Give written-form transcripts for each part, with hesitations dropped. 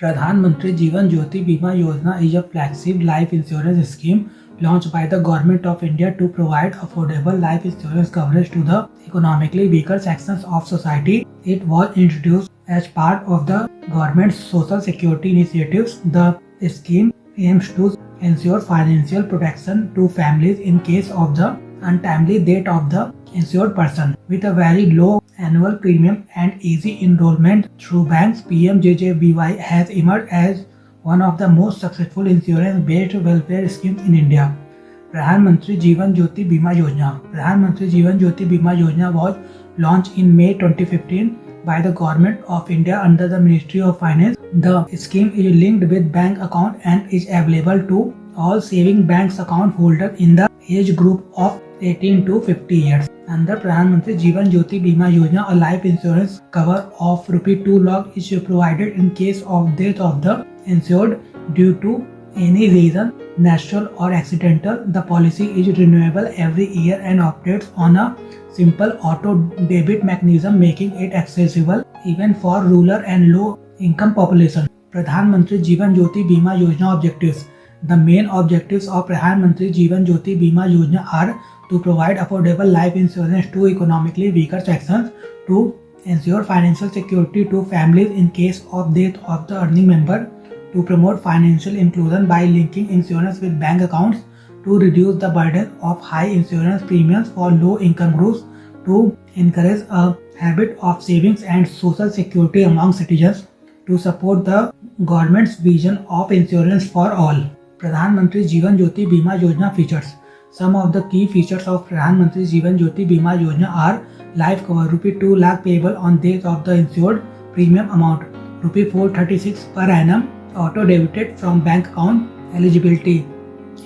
Pradhan Mantri Jeevan Jyoti Bima Yojana is a flagship life insurance scheme launched by the Government of India to provide affordable life insurance coverage to the economically weaker sections of society. It was introduced as part of the government's social security initiatives. The scheme aims to ensure financial protection to families in case of the untimely death of the insured person. With a very low annual premium and easy enrollment through banks, PMJJBY has emerged as one of the most successful insurance-based welfare schemes in India. Pradhan Mantri Jeevan Jyoti Bima Yojana. Pradhan Mantri Jeevan Jyoti Bima Yojana was launched in May 2015 by the Government of India under the Ministry of Finance. The scheme is linked with bank account and is available to all saving banks account holders in the age group of 18 to 50 years. Under Pradhan Mantri Jeevan Jyoti Bima Yojana, a life insurance cover of Rs 2 lakh is provided in case of death of the insured due to any reason, natural or accidental. The policy is renewable every year and operates on a simple auto debit mechanism, making it accessible even for rural and low income population. Pradhan Mantri Jeevan Jyoti Bima Yojana objectives. The main objectives of Pradhan Mantri Jeevan Jyoti Bima Yojana are to provide affordable life insurance to economically weaker sections, to ensure financial security to families in case of death of the earning member, to promote financial inclusion by linking insurance with bank accounts, to reduce the burden of high insurance premiums for low income groups, to encourage a habit of savings and social security among citizens, to support the government's vision of insurance for all. Pradhan Mantri Jeevan Jyoti Bima Yojana features. Some of the key features of Pradhan Mantri Jeevan Jyoti Bima Yojana are life cover Rs 2 lakh payable on death of the insured, premium amount Rs 436 per annum, auto debited from bank account, eligibility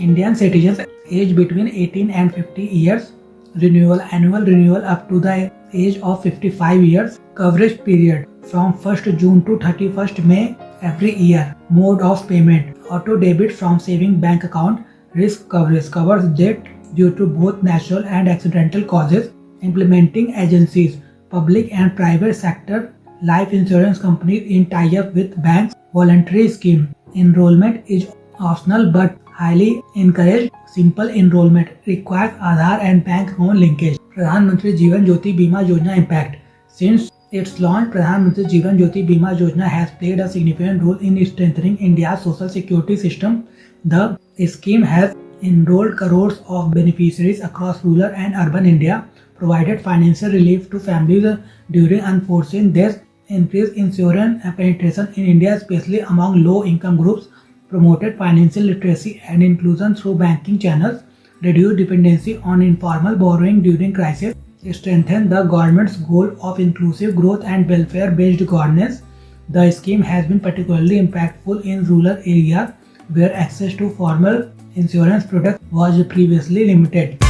Indian citizens aged between 18 and 50 years, annual renewal up to the age of 55 years, coverage period from 1st June to 31st May every year, mode of payment auto debit from saving bank account, risk coverage covers death due to both natural and accidental causes, implementing agencies, public and private sector life insurance companies in tie-up with banks, voluntary scheme. Enrollment is optional but highly encouraged. Simple enrollment requires Aadhaar and bank account linkage. Pradhan Mantri Jeevan Jyoti Bima Yojana impact. Since its launch, Pradhan Mantri Jeevan Jyoti Bima Yojana has played a significant role in strengthening India's social security system. The scheme has enrolled crores of beneficiaries across rural and urban India, provided financial relief to families during unforeseen deaths, increased insurance penetration in India, especially among low-income groups, promoted financial literacy and inclusion through banking channels, reduced dependency on informal borrowing during crisis, strengthened the government's goal of inclusive growth and welfare-based governance. The scheme has been particularly impactful in rural areas where access to formal insurance products was previously limited.